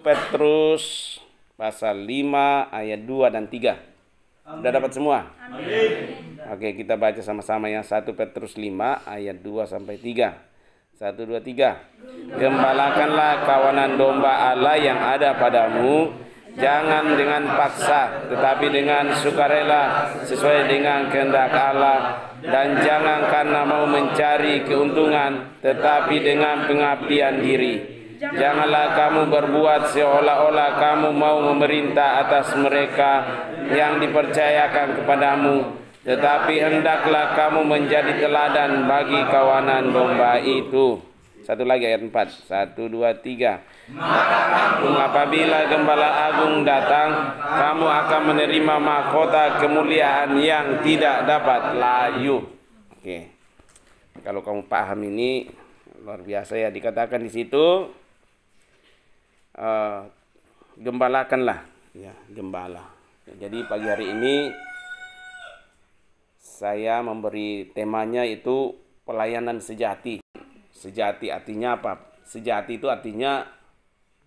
Petrus pasal 5 ayat 2 dan 3. Sudah dapat semua? Amin. Oke, kita baca sama-sama yang 1 Petrus 5 ayat 2 sampai 3. 1, 2, 3. Gembalakanlah kawanan domba Allah yang ada padamu, jangan dengan paksa, tetapi dengan sukarela sesuai dengan kehendak Allah, dan jangan karena mau mencari keuntungan, tetapi dengan pengabdian diri. Janganlah kamu berbuat seolah-olah kamu mau memerintah atas mereka yang dipercayakan kepadamu, tetapi hendaklah kamu menjadi teladan bagi kawanan domba itu. Satu lagi ayat 4. 1, 2, 3. Apabila gembala agung datang, kamu akan menerima mahkota kemuliaan yang tidak dapat layu. Oke. Kalau kamu paham ini luar biasa ya, dikatakan di situ gembalakanlah ya, gembala. Jadi pagi hari ini saya memberi temanya itu pelayanan sejati. Sejati artinya apa? Sejati itu artinya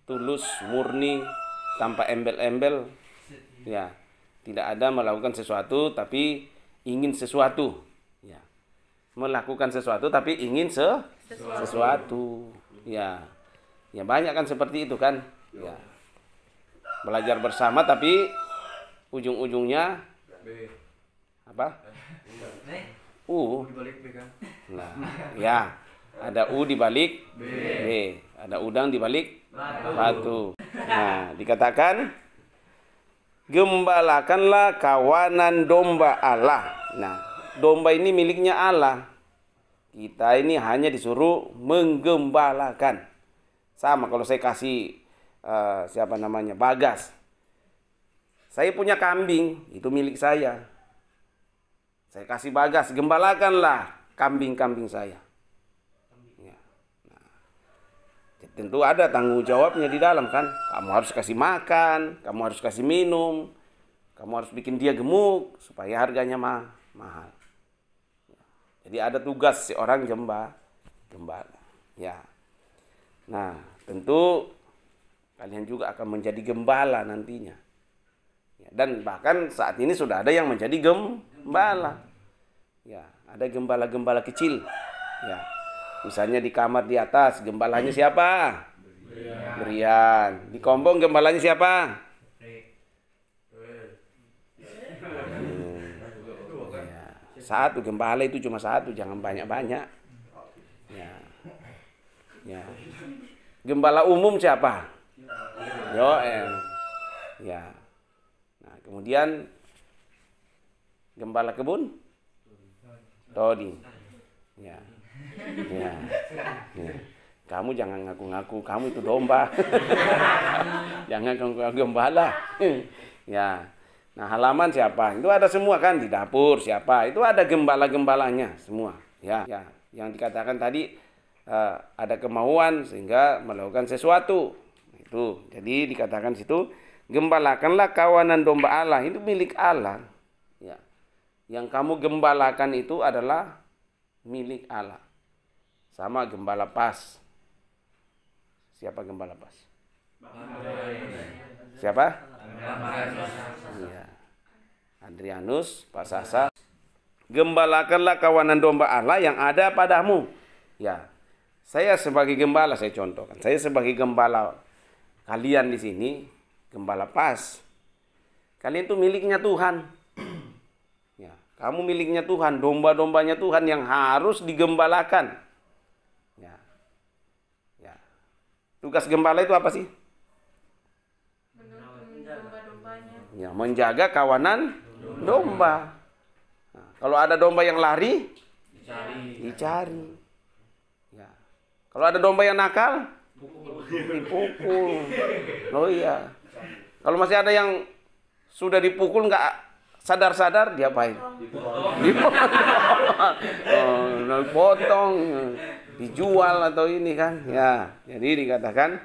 tulus, murni, tanpa embel-embel ya. Tidak ada melakukan sesuatu tapi ingin sesuatu ya. Melakukan sesuatu tapi ingin sesuatu ya. Ya banyak kan seperti itu kan ya. Belajar bersama tapi ujung-ujungnya apa? Nah, ya ada U di balik B, ada udang di balik batu. Nah, dikatakan gembalakanlah kawanan domba Allah. Nah, domba ini miliknya Allah. Kita ini hanya disuruh menggembalakan. Sama kalau saya kasih siapa namanya Bagas, saya punya kambing, itu milik saya. Saya kasih Bagas, gembalakanlah kambing-kambing saya. Ya. Nah, tentu ada tanggung jawabnya di dalam kan. Kamu harus kasih makan, kamu harus kasih minum, kamu harus bikin dia gemuk supaya harganya mahal. Ya. Jadi ada tugas seorang gembala. Ya. Nah, tentu kalian juga akan menjadi gembala nantinya. Ya, dan bahkan saat ini sudah ada yang menjadi gembala. Ya, ada gembala-gembala kecil. Ya. Misalnya di kamar di atas, gembalanya siapa? Brian. Di Kombong gembalanya siapa? Ya. Satu gembala itu cuma satu, jangan banyak-banyak. Ya. Ya. Gembala umum siapa? Yoel. Ya. Nah, kemudian gembala kebun? Todi. Ya. Ya. Ya. Kamu jangan ngaku-ngaku kamu itu domba. Jangan ngaku gembala. Ya. Nah, halaman siapa? Itu ada semua kan di dapur siapa? Itu ada gembala-gembalanya semua. Ya. Ya. Yang dikatakan tadi ada kemauan sehingga melakukan sesuatu. Itu. Jadi dikatakan situ, gembalakanlah kawanan domba Allah, itu milik Allah. Ya. Yang kamu gembalakan itu adalah milik Allah. Sama gembala pas. Siapa gembala pas? Siapa? Ya. Adrianus, Pak Sasa. Gembalakanlah kawanan domba Allah yang ada padamu. Ya. Saya sebagai gembala, saya contohkan. Saya sebagai gembala kalian di sini, gembala pas. Kalian itu miliknya Tuhan. Ya, kamu miliknya Tuhan, domba-dombanya Tuhan yang harus digembalakan. Ya. Ya. Tugas gembala itu apa sih? Ya, menjaga kawanan domba. Nah, kalau ada domba yang lari, dicari. Ya. Kalau ada domba yang nakal, dipukul. Oh iya. Kalau masih ada yang sudah dipukul nggak sadar-sadar, diapain? Dipotong, dijual atau ini kan? Ya. Jadi dikatakan,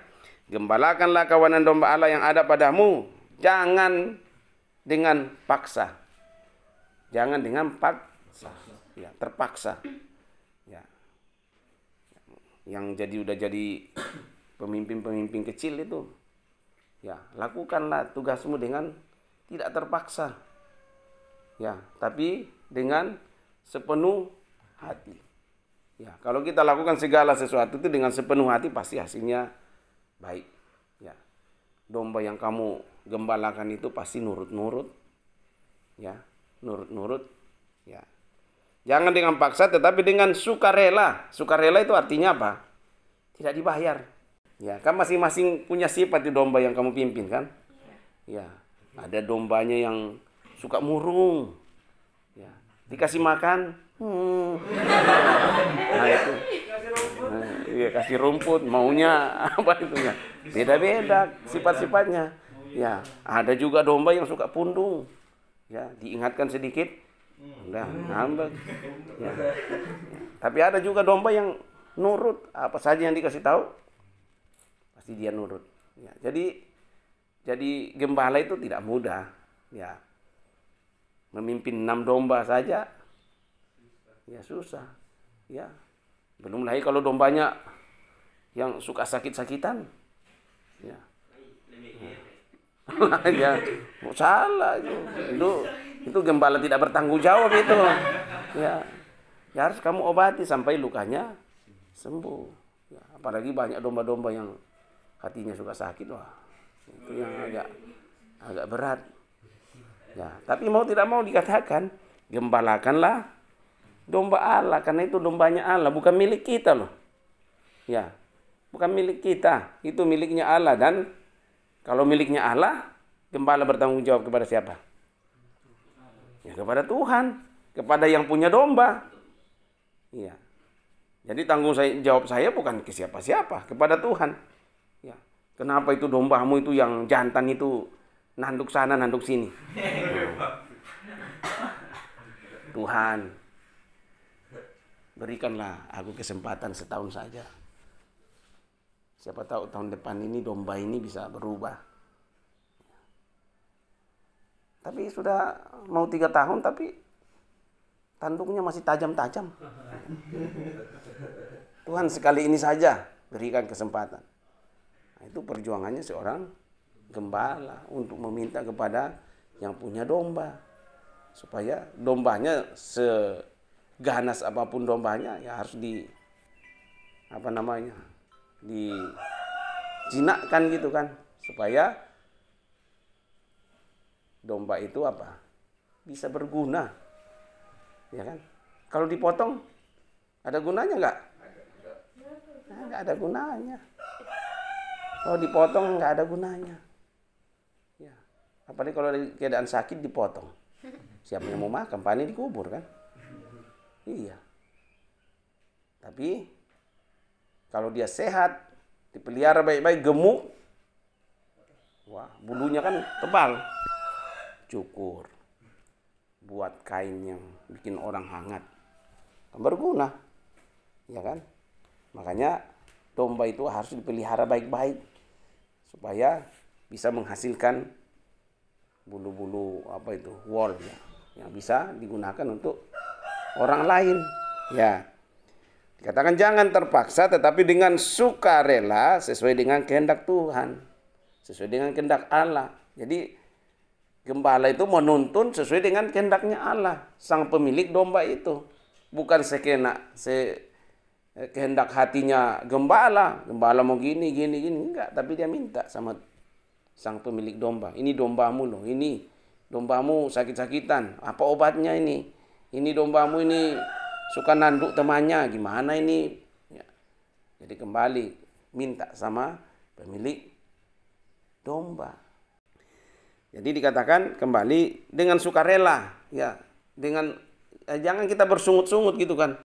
gembalakanlah kawanan domba Allah yang ada padamu, Jangan dengan paksa. Jangan dengan paksa. Ya, terpaksa. Ya. Yang udah jadi pemimpin-pemimpin kecil itu, ya, lakukanlah tugasmu dengan tidak terpaksa. Ya, tapi dengan sepenuh hati. Ya, kalau kita lakukan segala sesuatu itu dengan sepenuh hati, pasti hasilnya baik. Ya. Domba yang kamu gembalakan itu pasti nurut-nurut. Ya, nurut-nurut. Ya. Jangan dengan paksa, tetapi dengan sukarela. Sukarela itu artinya apa? Tidak dibayar. Ya, kan masing-masing punya sifat di domba yang kamu pimpin, kan? Ya, ada dombanya yang suka murung. Ya, dikasih makan, nah itu, iya, kasih rumput, maunya apa itunya? Beda-beda sifat-sifatnya. Ya, ada juga domba yang suka pundung. Ya, diingatkan sedikit, udah ngambek. Ya. Tapi ada juga domba yang nurut, apa saja yang dikasih tahu pasti dia nurut. Ya, jadi gembala itu tidak mudah. Ya, memimpin 6 domba saja, ya susah. Ya, belum lagi kalau dombanya yang suka sakit-sakitan. Ya. Ya, salah itu gembala tidak bertanggung jawab itu. Ya, ya harus kamu obati sampai lukanya sembuh. Ya, apalagi banyak domba-domba yang hatinya suka sakit, wah, itu yang agak berat. Ya, tapi mau tidak mau dikatakan, gembalakanlah domba Allah, karena itu dombanya Allah, bukan milik kita loh. Ya, bukan milik kita, itu miliknya Allah. Dan kalau miliknya Allah, gembala bertanggung jawab kepada siapa? Ya, kepada Tuhan, kepada yang punya domba. Iya. Jadi tanggung jawab saya bukan ke siapa-siapa, kepada Tuhan. Ya. Kenapa itu dombamu itu yang jantan itu nanduk sana, nanduk sini? Tuhan, berikanlah aku kesempatan setahun saja. Siapa tahu tahun depan ini domba ini bisa berubah. Tapi sudah mau 3 tahun, tapi tanduknya masih tajam-tajam. Tuhan, sekali ini saja berikan kesempatan. Nah, itu perjuangannya seorang gembala untuk meminta kepada yang punya domba, supaya dombanya seganas apapun dombanya, ya harus dijinakkan gitu kan, supaya domba itu bisa berguna, ya kan? Kalau dipotong ada gunanya nggak? Nggak ada gunanya. Kalau dipotong nggak ada gunanya. Ya. Apalagi kalau ada keadaan sakit dipotong, siapa yang mau makan? Paling dikubur kan? Iya. Tapi kalau dia sehat, dipelihara baik-baik, gemuk, wah, bulunya kan tebal, cukur, buat kain yang bikin orang hangat, kan berguna, ya kan? Makanya domba itu harus dipelihara baik-baik supaya bisa menghasilkan bulu-bulu wool ya, yang bisa digunakan untuk orang lain. Ya, dikatakan jangan terpaksa, tetapi dengan sukarela sesuai dengan kehendak Tuhan, sesuai dengan kehendak Allah. Jadi gembala itu menuntun sesuai dengan kehendaknya Allah, sang pemilik domba itu. Bukan kehendak hatinya gembala. Gembala mau gini, enggak. Tapi dia minta sama sang pemilik domba. Ini dombamu loh, ini dombamu sakit-sakitan. Apa obatnya ini? Ini dombamu ini suka nanduk temannya, gimana ini? Ya. Jadi kembali minta sama pemilik domba. Jadi dikatakan kembali dengan sukarela, ya, dengan jangan kita bersungut-sungut gitu kan,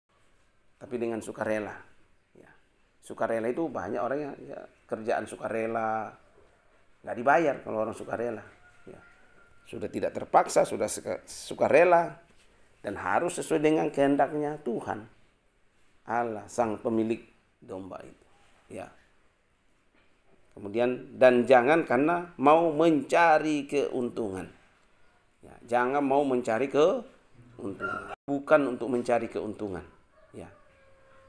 tapi dengan sukarela. Ya. Sukarela itu banyak orang yang kerjaan sukarela, nggak dibayar kalau orang sukarela. Ya. Sudah tidak terpaksa, sudah sukarela, dan harus sesuai dengan kehendaknya Tuhan Allah, sang pemilik domba itu. Ya. Kemudian dan jangan karena mau mencari keuntungan. Ya, jangan mau mencari keuntungan. Bukan untuk mencari keuntungan. Ya.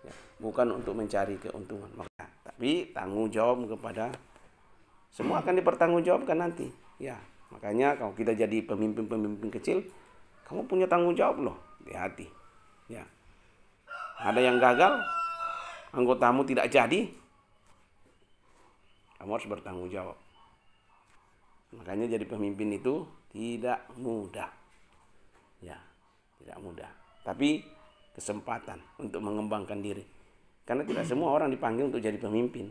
Ya, bukan untuk mencari keuntungan. Tapi tanggung jawab kepada semua akan dipertanggungjawabkan nanti. Ya, makanya kalau kita jadi pemimpin-pemimpin kecil, kamu punya tanggung jawab loh di hati. Ya. Ada yang gagal, anggotamu tidak jadi, kamu harus bertanggung jawab. Makanya jadi pemimpin itu tidak mudah. Ya, tidak mudah. Tapi kesempatan untuk mengembangkan diri. Karena tidak semua orang dipanggil untuk jadi pemimpin.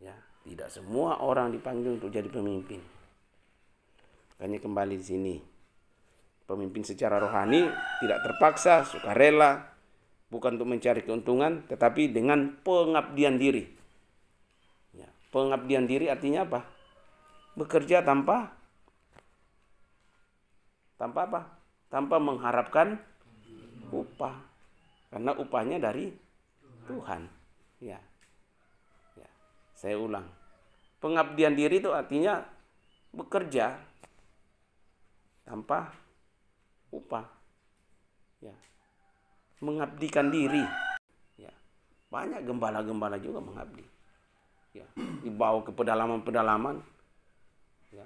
Ya, tidak semua orang dipanggil untuk jadi pemimpin. Makanya kembali di sini. Pemimpin secara rohani tidak terpaksa, sukarela, bukan untuk mencari keuntungan, tetapi dengan pengabdian diri. Pengabdian diri artinya apa? Bekerja tanpa apa? Tanpa mengharapkan upah. Karena upahnya dari Tuhan. Ya. Ya. Saya ulang. Pengabdian diri itu artinya bekerja tanpa upah. Ya. Mengabdikan diri. Ya. Banyak gembala-gembala juga mengabdi. Ya, dibawa ke pedalaman-pedalaman, ya,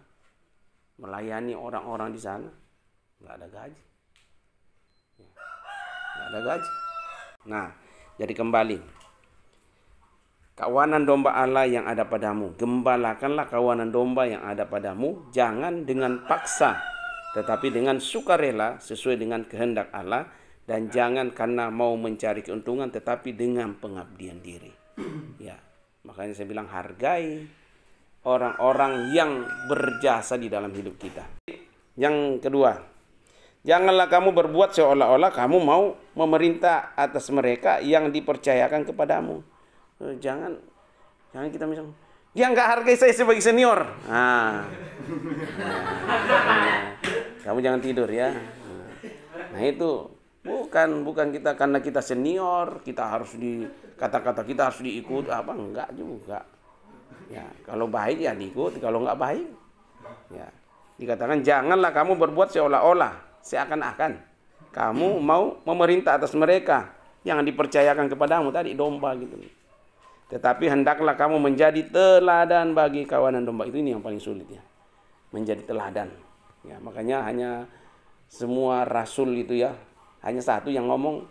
melayani orang-orang di sana, nggak ada gaji, ya, nggak ada gaji. Nah, jadi kembali, kawanan domba Allah yang ada padamu, gembalakanlah kawanan domba yang ada padamu, jangan dengan paksa, tetapi dengan sukarela sesuai dengan kehendak Allah, dan jangan karena mau mencari keuntungan, tetapi dengan pengabdian diri. Ya. Makanya saya bilang hargai orang-orang yang berjasa di dalam hidup kita. Yang kedua, janganlah kamu berbuat seolah-olah kamu mau memerintah atas mereka yang dipercayakan kepadamu. Jangan kita misalnya, dia nggak hargai saya sebagai senior. Kamu jangan tidur ya. Nah itu bukan kita karena kita senior kita harus kata-kata kita harus diikut apa, enggak juga. Ya, kalau baik ya diikut, kalau enggak baik ya dikatakan janganlah kamu berbuat seolah-olah, seakan-akan kamu mau memerintah atas mereka yang dipercayakan kepadamu, tadi domba gitu. Tetapi hendaklah kamu menjadi teladan bagi kawanan domba. Itu ini yang paling sulit ya. Menjadi teladan. Ya, makanya hanya semua rasul itu ya, hanya satu yang ngomong,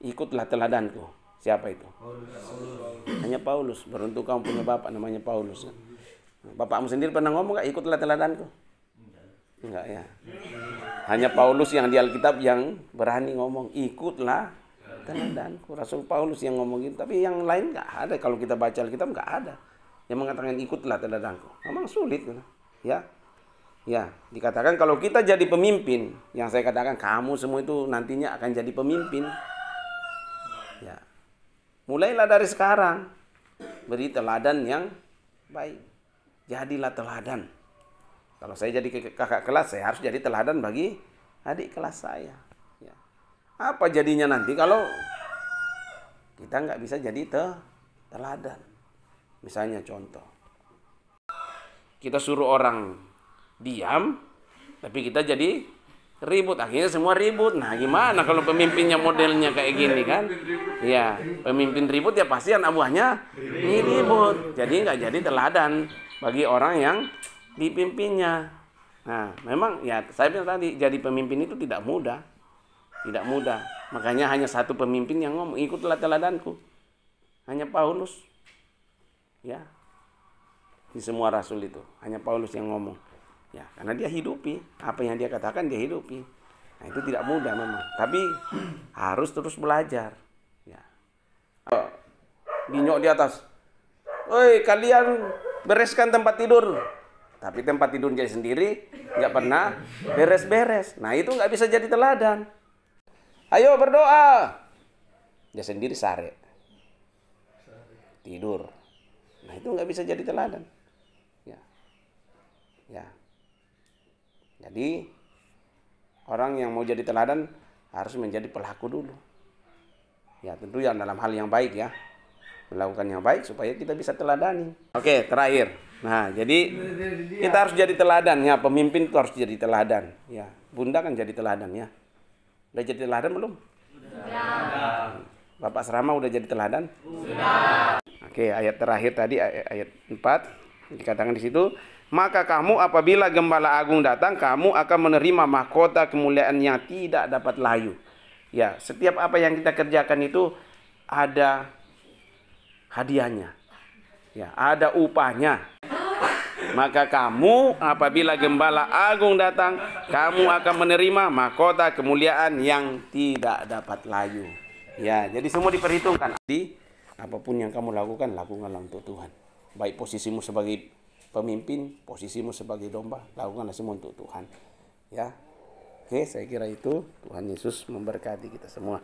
ikutlah teladanku. Siapa itu? Hanya Paulus. Beruntung kamu punya bapak namanya Paulus. Bapakmu sendiri pernah ngomong gak, ikutlah teladanku? Enggak ya. Hanya Paulus yang di Alkitab yang berani ngomong, ikutlah teladanku. Rasul Paulus yang ngomong gitu. Tapi yang lain gak ada. Kalau kita baca Alkitab gak ada yang mengatakan ikutlah teladanku. Memang sulit. Ya. Ya, dikatakan kalau kita jadi pemimpin, yang saya katakan kamu semua itu nantinya akan jadi pemimpin. Ya. Mulailah dari sekarang. Beri teladan yang baik. Jadilah teladan. Kalau saya jadi kakak kelas, saya harus jadi teladan bagi adik kelas saya. Ya. Apa jadinya nanti kalau kita nggak bisa jadi teladan? Misalnya contoh. Kita suruh orang diam, tapi kita jadi ribut, akhirnya semua ribut. Nah gimana kalau pemimpinnya modelnya kayak gini kan? Ya, pemimpin ribut ya pasti anak buahnya ribut. Jadi nggak jadi teladan bagi orang yang dipimpinnya. Nah memang ya saya bilang tadi, jadi pemimpin itu tidak mudah. Tidak mudah. Makanya hanya satu pemimpin yang ngomong, ikutlah teladanku. Hanya Paulus. Ya. Di semua rasul itu hanya Paulus yang ngomong. Ya, karena dia hidupi apa yang dia katakan, dia hidupi. Nah, itu tidak mudah memang, tapi harus terus belajar. Ya. Dinyok di atas. Oi, kalian bereskan tempat tidur. Tapi tempat tidur jadi sendiri, nggak pernah beres-beres. Nah, itu nggak bisa jadi teladan. Ayo berdoa. Dia sendiri sare. Tidur. Nah, itu nggak bisa jadi teladan. Ya. Ya. Jadi orang yang mau jadi teladan harus menjadi pelaku dulu. Ya tentu yang dalam hal yang baik ya. melakukan yang baik supaya kita bisa teladani. Oke, terakhir. Nah, jadi kita harus jadi teladan ya, pemimpin itu harus jadi teladan ya. Bunda kan jadi teladan ya. Udah jadi teladan belum? Sudah. Bapak Serama udah jadi teladan? Sudah. Oke, ayat terakhir tadi ayat 4 dikatakan di situ, maka kamu apabila gembala agung datang, kamu akan menerima mahkota kemuliaan yang tidak dapat layu. Ya, setiap apa yang kita kerjakan itu ada hadiahnya. Ya, ada upahnya. Maka kamu apabila gembala agung datang, kamu akan menerima mahkota kemuliaan yang tidak dapat layu. Ya, jadi semua diperhitungkan. Jadi apapun yang kamu lakukan, lakukanlah untuk Tuhan. Baik posisimu sebagai pemimpin, posisimu sebagai domba, lakukanlah semua untuk Tuhan. Ya. Oke, saya kira itu. Tuhan Yesus memberkati kita semua.